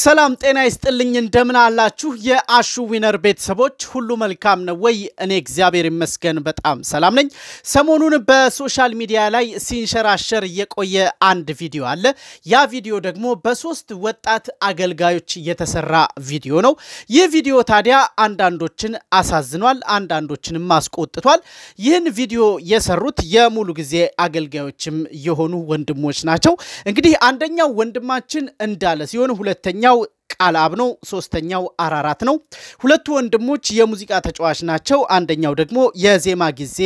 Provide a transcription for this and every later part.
ሰላም ጤና ይስጥልኝ እንደምን አላችሁ የአሹ ዊነር ቤተሰቦች ሁሉ መልካም ነው ወይ እኔ እግዚአብሔር ይመስገን በጣም ሰላም ነኝ ሰሞኑን በሶሻል ሚዲያ ላይ ሲንሸራሸር የቆየ አንድ ቪዲዮ አለ ያ ቪዲዮ ደግሞ በሶስት ወጣት አገልጋዮች የተሰራ ቪዲዮ ነው ይህ ቪዲዮ ታዲያ አንዳንዶችን አሳዝኗል አንዳንዶችንም ማስቆጥቷል ይህን ቪዲዮ የሰሩት የሙሉ ጊዜ አገልጋዮችም የሆኑ ወንድሞች ናቸው እንግዲህ አንደኛው ወንድማችን እንዳለ ሲሆን ሁለተኛው ቃላብ ነው ሶስተኛው አራራት ነው ሁለቱ ወንድሞች የሙዚቃ ተጫዋች ናቸው አንደኛው ደግሞ የዜማ ጊዜ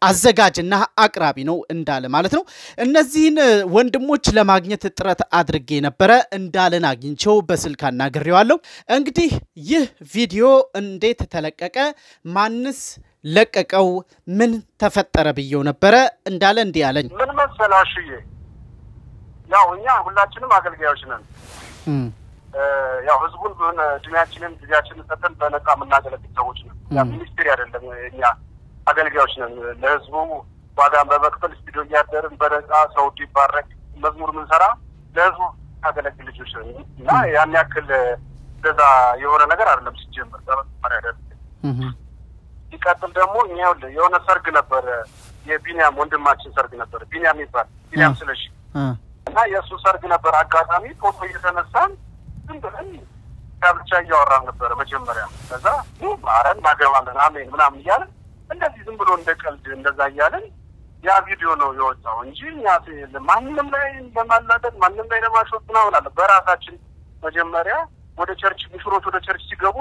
አዘጋጅና አቅራቢ ነው እንዳለ ማለት ነው እነዚህን ወንድሞች ለማግኘት ጥረት አድርጌ ነበር እንዳለን አግኝቸው በስልክ አናግሬዋለሁ እንግዲህ ይህ ቪዲዮ እንዴት ተለቀቀ ማንስ ለቀቀው ምን ተፈጠረ ብየው ነበር እንዳለ እንዲህ ያለኝ ምን መሰላሽዬ ያው እኛ ሁላችንም አገልጋዮች ነን ያው ህዝቡን በእድሜያችንን ጊዜያችንን ሰጥተን በነፃ የምናገለግል ሰዎች ነን ያ ሚኒስትሪ አይደለም እኛ አገልጋዮች ነን ለህዝቡ ዋጋን በመክፈል ስቱዲዮ ያደርን በነፃ ሰው ይባረክ መዝሙር ምንሰራ ለህዝቡ አገልግል ልጆች ነን እና ያን ያክል እንደዛ የሆነ ነገር አይደለም ሲጀምር በመጀመሪያ ደረጃ ይቀጥል ደግሞ የሆነ ሰርግ ነበር የቢኒያም ወንድማችን ሰርግ ነበር ቢኒያም ይባል ቢኒያም ስለሽ እና የሱ ሰርግ ነበር አጋጣሚ ፎቶ እየተነሳን ዝም ብለን ጋብቻ እያወራን ነበር መጀመሪያ ከዛ ማረን ማገባለን አሜን ምናምን እያለ እንደዚህ ዝም ብሎ እንደቀልድ እንደዛ እያለን ያ ቪዲዮ ነው የወጣው እንጂ ያ ማንንም ላይ ለማላደድ ማንንም ላይ ለማሾፍ ነው አለ በራሳችን መጀመሪያ ወደ ቸርች ሙሽሮች ወደ ቸርች ሲገቡ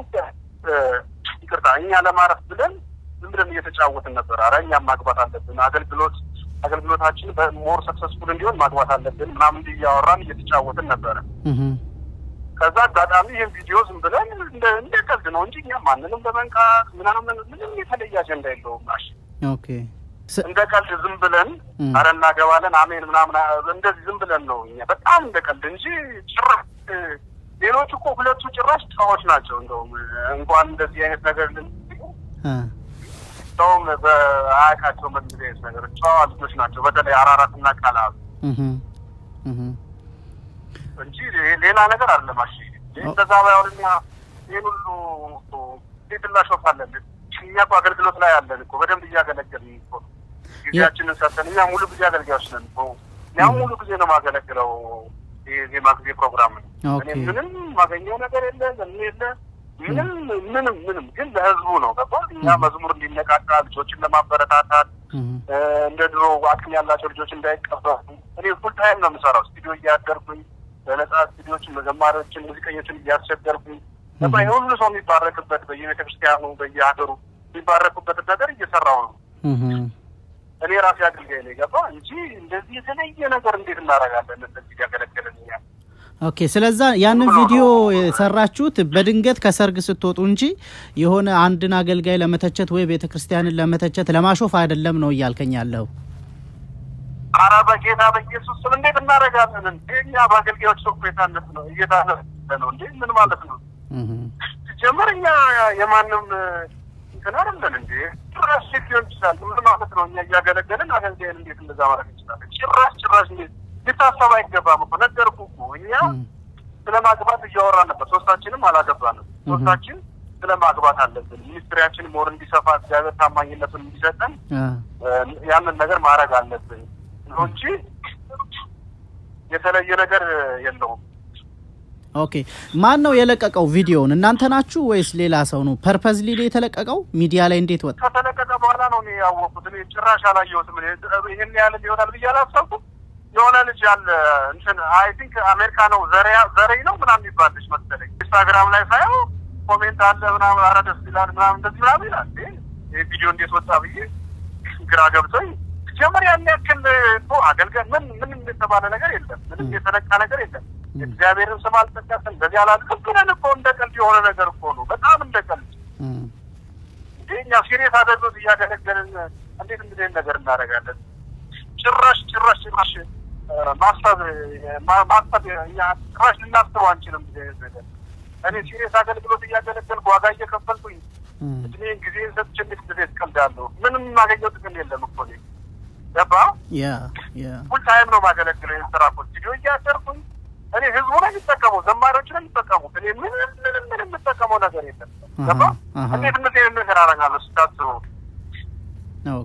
ይቅርታ እኛ ለማረፍ ብለን ዝም ብለን እየተጫወትን ነበር አራኛ ማግባት አለብን አገልግሎታችን በሞር ሰክሰስፉል እንዲሆን ማግባት አለብን ምናምን እያወራን እየተጫወትን ነበር ከዛ አጋጣሚ ይሄን ቪዲዮ ዝም ብለን እንደቀልድ ነው እንጂ እኛ ማንንም ለመንካት ምናምን ምንም የተለየ አጀንዳ የለውም ማሽ ኦኬ እንደቀልድ ዝም ብለን አረና ገባለን አሜን ምናምን እንደዚህ ዝም ብለን ነው እኛ በጣም እንደቀልድ እንጂ ጭራሽ ሌሎቹ እኮ ሁለቱ ጭራሽ ጫዎች ናቸው እንደውም እንኳን እንደዚህ አይነት ነገር ሰውም በአያቃቸው መንገድ ነገር ጫዋቶች ናቸው በተለይ አራራትና ቃላብ እንጂ ሌላ ነገር አይደለም አሺ እንደዛ ባይሆንኛ ይሄንሉ ዲትላሾፋለን እኛ አገልግሎት ላይ ያለን እኮ በደንብ እያገለገልን እኮ ጊዜያችንን ሰጥተን እኛ ሙሉ ጊዜ አገልጋዮች ነን እኮ ያው ሙሉ ጊዜ ነው ማገለግለው የዜማ ጊዜ ፕሮግራም ነው እኔ ምንም ማገኘው ነገር የለ ምንም ግን ለህዝቡ ነው በቃ መዝሙር እንዲነቃቃ ልጆችን ለማበረታታት እንደ ድሮ አቅም ያላቸው ልጆች እንዳይቀበሉ እኔ ፉል ታይም ነው የምሰራው ስቱዲዮ እያደርኩኝ በነፃ ስቱዲዮችን መዘማሪዎችን ሙዚቀኞችን እያስቸገርኩኝ በቃ ሁሉ ሰው የሚባረክበት በየቤተክርስቲያኑ በየሀገሩ የሚባረኩበት ነገር እየሰራው ነው እኔ ራሴ አገልጋይ ነኝ ገባ እንጂ እንደዚህ የተለየ ነገር እንዴት እናደርጋለን እንደዚህ ያገለገለን እኛ ኦኬ ስለዛ ያንን ቪዲዮ ሰራችሁት በድንገት ከሰርግ ስትወጡ እንጂ የሆነ አንድን አገልጋይ ለመተቸት ወይ ቤተክርስቲያንን ለመተቸት ለማሾፍ አይደለም ነው ይያልከኝ ያለው አራ በጌታ በኢየሱስ ስም እንዴት እናረጋለን እንደኛ በአገልጋዮች ሶፍሬታነት ነው እየታነፈ ነው እንዴ ምን ማለት ነው ጀመረኛ የማንም እንከናረለን እንዴ ጭራሽ ሲሆን ይችላል ምን ማለት ነው እኛ ያገለገለን አገልጋይን እንዴት እንደዛ ማድረግ ይችላል ጭራሽ ሊታሰብ አይገባም እኮ ነገርኩ እኮ እኛ ስለማግባት እያወራን ነበር ሶስታችንም አላገባንም ሶስታችን ስለማግባት አለብን ሚኒስትሪያችን ሞር እንዲሰፋ እግዚአብሔር ታማኝነቱን እንዲሰጠን ያንን ነገር ማድረግ አለብን እንጂ የተለየ ነገር የለውም ኦኬ ማን ነው የለቀቀው ቪዲዮውን እናንተ ናችሁ ወይስ ሌላ ሰው ነው ፐርፐዝሊ የተለቀቀው ሚዲያ ላይ እንዴት ወጣ ከተለቀቀ በኋላ ነው ያወቁት እኔ ጭራሽ አላየሁትም ይሄን ያለ ይሆናል ብዬ አላሰብኩም የሆነ ልጅ አለ እንትን አይ ቲንክ አሜሪካ ነው ዘሬ ነው ምናምን ይባልሽ መሰለኝ ኢንስታግራም ላይ ሳይው ኮሜንት አለ ምናምን አረደስ ይላል ምናምን እንደዚህ ምናምን ይላል ይሄ ቪዲዮ እንዴት ወጣ ብዬ ግራ ገብቶኝ ጀመር ያን ያክል እኮ አገልጋይ ምን የተባለ ነገር የለም ምንም የተለቀቀ ነገር የለም እግዚአብሔርን ስም አልጠቀስን በዚህ አላልኩም ግን እኮ እንደቀልድ የሆነ ነገር እኮ ነው በጣም እንደቀልድ እኛ ሲሪየስ አድርገን እያገለገልን እንዴት እንደዚህ ነገር እናደርጋለን ጭራሽ ማስተር ያ ክራሽ ልናስተው አንችልም ነገር እኔ ሲሪየስ አገልግሎት እያገለገልኩ ዋጋ እየከፈልኩኝ እኔ ጊዜ ሰጥቼ እንዴት ቀልዳለሁ ምንም ማገኘው ጥቅም የለም እኮ ነው ገባ ያ ፉል ታይም ነው ማገለግለው ስራ እኮ ስቱዲዮ እያደርኩኝ እኔ እኔ ህዝቡ ነው የሚጠቀመው ዘማሪዎች ነው የሚጠቀሙት እኔ ምንም የምጠቀመው ነገር የለም ገባ እንዴት እንደዚህ ነገር አደርጋለሁ ስታስቡ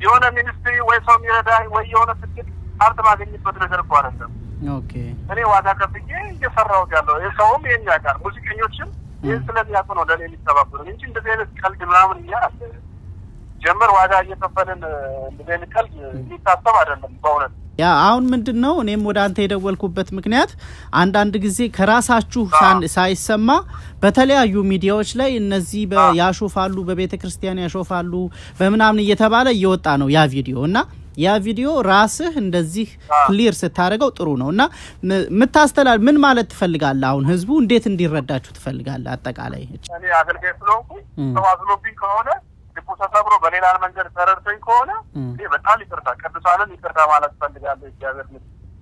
የሆነ ሚኒስትሪ ወይ ሰው የሚረዳኝ ወይ የሆነ ስድብ አርት ማግኘት ነገር እኮ አይደለም ኦኬ እኔ ዋጋ ከፍዬ እየሰራው ያለው የሰውም የኛ ጋር ሙዚቀኞችም ይሄን ስለሚያውቁ ነው ለኔ የሚተባበሩ እንጂ እንደዚህ አይነት ቀልድ ምናምን ጀመር ዋጋ እየከፈለን እንደዚህ አይነት ቀልድ የሚታሰብ አይደለም በእውነት ያ አሁን ምንድነው እኔም ወደ አንተ የደወልኩበት ምክንያት አንድ ጊዜ ከራሳችሁ ሳይሰማ በተለያዩ ሚዲያዎች ላይ እነዚህ ያሾፋሉ በቤተክርስቲያን ያሾፋሉ በመናምን እየተባለ እየወጣ ነው ያ ቪዲዮና ያ ቪዲዮ ራስህ እንደዚህ ክሊር ስታረጋው ጥሩ ነውና ምታስተላል ምን ማለት ትፈልጋለህ አሁን ህዝቡ እንዴት እንዲረዳችሁ ትፈልጋለህ አጠቃላይ እኔ አገልጋይ ስለሆንኩ ተዋዝሎብኝ ከሆነ ተሰብሮ በሌላ መንገድ ተረርቶኝ ከሆነ በጣም ይቅርታ ቅዱሳንን ይቅርታ ማለት ፈልጋለሁ እግዚአብሔር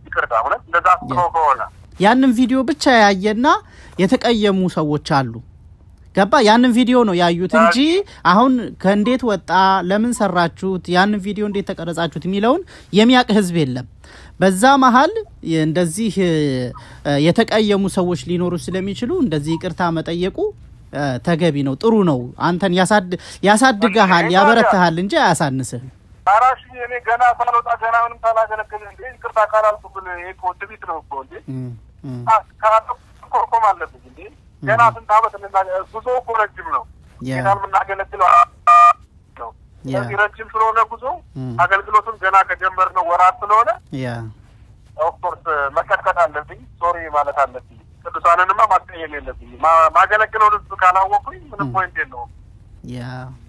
ይቅርታ ማለት እንደዛ ከሆነ ያንን ቪዲዮ ብቻ ያያየና የተቀየሙ ሰዎች አሉ ገባ ያንን ቪዲዮ ነው ያዩት እንጂ አሁን ከእንዴት ወጣ ለምን ሰራችሁት ያንን ቪዲዮ እንዴት ተቀረጻችሁት የሚለውን የሚያቅ ህዝብ የለም በዛ መሃል እንደዚህ የተቀየሙ ሰዎች ሊኖሩ ስለሚችሉ እንደዚህ ይቅርታ መጠየቁ ተገቢ ነው ጥሩ ነው አንተን ያሳድጋል ያበረታሃል እንጂ አያሳንስህ አራሽ እኔ ገና ሳልወጣ ገና ምንም ሳላገለግል እንዴ ይቅርታ ካላልኩ ግን እኮ ትቢት ነው እኮ እንዴ ካላልኩ አለብኝ እንዴ ገና ስንት ዓመት ጉዞ እኮ ረጅም ነው ገናን የምናገለግለው ነው ስለዚህ ረጅም ስለሆነ ጉዞ አገልግሎቱን ገና ከጀመርነው ወራት ስለሆነ ኦፍ ኮርስ መከተል አለብኝ ሶሪ ማለት አለብኝ ቅዱሳንንማ ማስቀየም የለብኝ ማገለግለው ልጅ ካላወቁኝ ምንም ፖይንት የለውም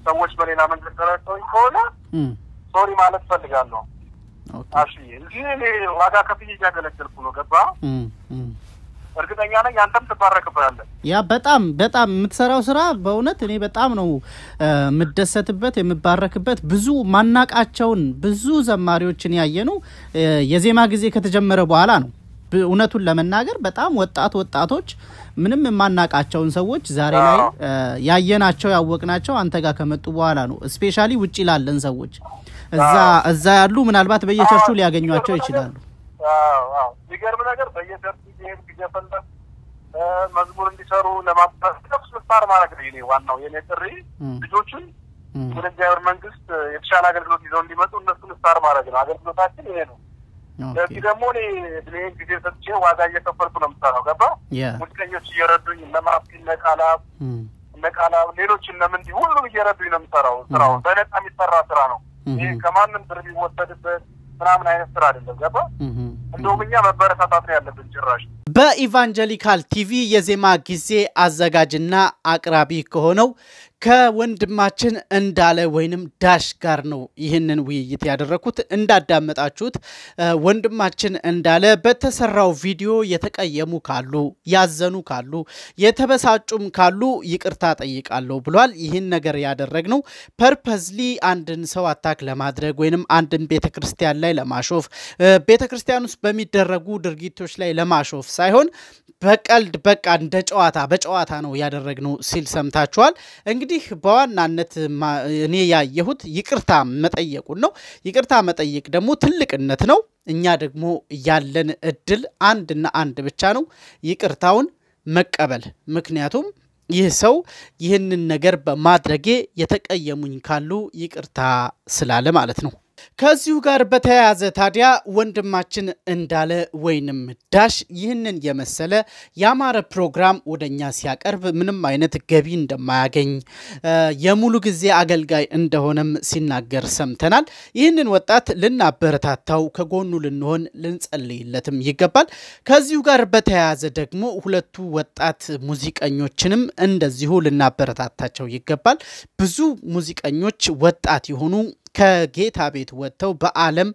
ሰዎች በሌላ መንገድ ተረድተውኝ ከሆነ ሶሪ ማለት ፈልጋለሁ አሺ እንጂ እኔ ዋጋ ከፍዬ ያገለግልኩ ነው ገባ እርግጠኛ ነኝ አንተም ተባረክበታለህ ያ በጣም የምትሰራው ስራ በእውነት እኔ በጣም ነው ምደሰትበት የምባረክበት ብዙ ማናቃቸውን ብዙ ዘማሪዎችን ያየኑ የዜማ ጊዜ ከተጀመረ በኋላ ነው እውነቱን ለመናገር በጣም ወጣቶች ምንም ማናቃቸውን ሰዎች ዛሬ ላይ ያየናቸው ያወቅናቸው አንተ ጋር ከመጡ በኋላ ነው ስፔሻሊ ውጪ ላለን ሰዎች እዛ ያሉ ምናልባት በየቸርቹ ሊያገኙአቸው ይችላሉ አዎ ይገርም ነገር በየቸርቹ ይገፈለ መዝሙር እንዲሰሩ ለማስተካከል ስታር ማድረግ ነው ዋናው የኔ ጥሪ ልጆችን ወደ እግዚአብሔር መንግስት የተሻለ አገልግሎት ይዘው እንዲመጡ እነሱን ስታር ማድረግ ነው አገልግሎታችን ይሄ ነው ለዚህ ደግሞ እኔ ጊዜ ሰጥቼ ዋጋ እየከፈልኩ ነው የምሰራው ገባ ሙዚቀኞች እየረዱኝ ለማፍኪን ለቃላ ሌሎች ለምን እንዲ ሁሉም እየረዱኝ ነው የምሰራው ስራው በነፃ የሚሰራ ስራ ነው ይሄ ከማንም ብር ቢወሰድበት ምናምን አይነት ስራ አይደለም ገባ እንደውም እኛ መበረታታት ያለብን ጭራሽ በኢቫንጀሊካል ቲቪ የዜማ ጊዜ አዘጋጅና አቅራቢ ከሆነው ከወንድማችን እንዳለ ወይንም ዳሽ ጋር ነው ይሄንን ውይይት ያደረኩት እንዳዳመጣችሁት ወንድማችን እንዳለ በተሰራው ቪዲዮ የተቀየሙ ካሉ ያዘኑ ካሉ የተበሳጩም ካሉ ይቅርታ ጠይቃለሁ ብሏል ይሄን ነገር ያደረግነው ፐርፐዝሊ አንድን ሰው አታክ ለማድረግ ወይንም አንድን ቤተክርስቲያን ላይ ለማሾፍ ቤተክርስቲያን ውስጥ በሚደረጉ ድርጊቶች ላይ ለማሾፍ ሳይሆን በቀልድ በቃ እንደ በጨዋታ ነው ያደረግነው ሲል ሰምታችኋል እንግዲህ በዋናነት እኔ ያየሁት ይቅርታ መጠየቁን ነው ይቅርታ መጠየቅ ደግሞ ትልቅነት ነው እኛ ደግሞ ያለን እድል አንድና አንድ ብቻ ነው ይቅርታውን መቀበል ምክንያቱም ይህ ሰው ይህንን ነገር በማድረጌ የተቀየሙኝ ካሉ ይቅርታ ስላለ ማለት ነው ከዚሁ ጋር በተያያዘ ታዲያ ወንድማችን እንዳለ ወይንም ዳሽ ይህንን የመሰለ ያማረ ፕሮግራም ወደኛ ሲያቀርብ ምንም አይነት ገቢ እንደማያገኝ የሙሉ ጊዜ አገልጋይ እንደሆነም ሲናገር ሰምተናል ይህንን ወጣት ልናበረታታው ከጎኑ ልንሆን ልንጸልይለትም ይገባል ከዚሁ ጋር በተያያዘ ደግሞ ሁለቱ ወጣት ሙዚቀኞችንም እንደዚሁ ልናበረታታቸው ይገባል ብዙ ሙዚቀኞች ወጣት የሆኑ ከጌታ ቤት ወጥተው በአለም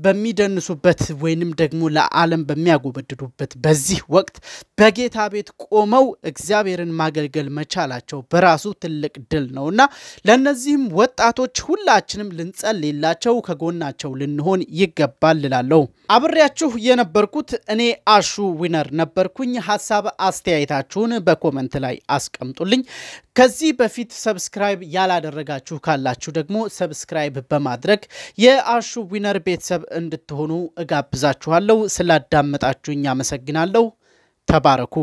በሚደንሱበት ወይንም ደግሞ ለዓለም በሚያጎበድዱበት በዚህ ወቅት በጌታ ቤት ቆመው እግዚአብሔርን ማገልገል መቻላቸው በራሱ ትልቅ ድል ነውና ለነዚህም ወጣቶች ሁላችንም ልንጸልይላቸው ከጎናቸው ልንሆን ይገባል ይላልው አብሬያችሁ የነበርኩት እኔ አሹ ዊነር ነበርኩኝ ሐሳብ አስተያየታችሁን በኮሜንት ላይ አስቀምጡልኝ ከዚህ በፊት ሰብስክራይብ ያላደረጋችሁ ካላችሁ ደግሞ ሰብስክራይብ በማድረግ የአሹ ዊነር ቤተሰብ እንድትሆኑ እጋብዛችኋለሁ ስላዳመጣችሁኝ አመሰግናለሁ ተባረኩ።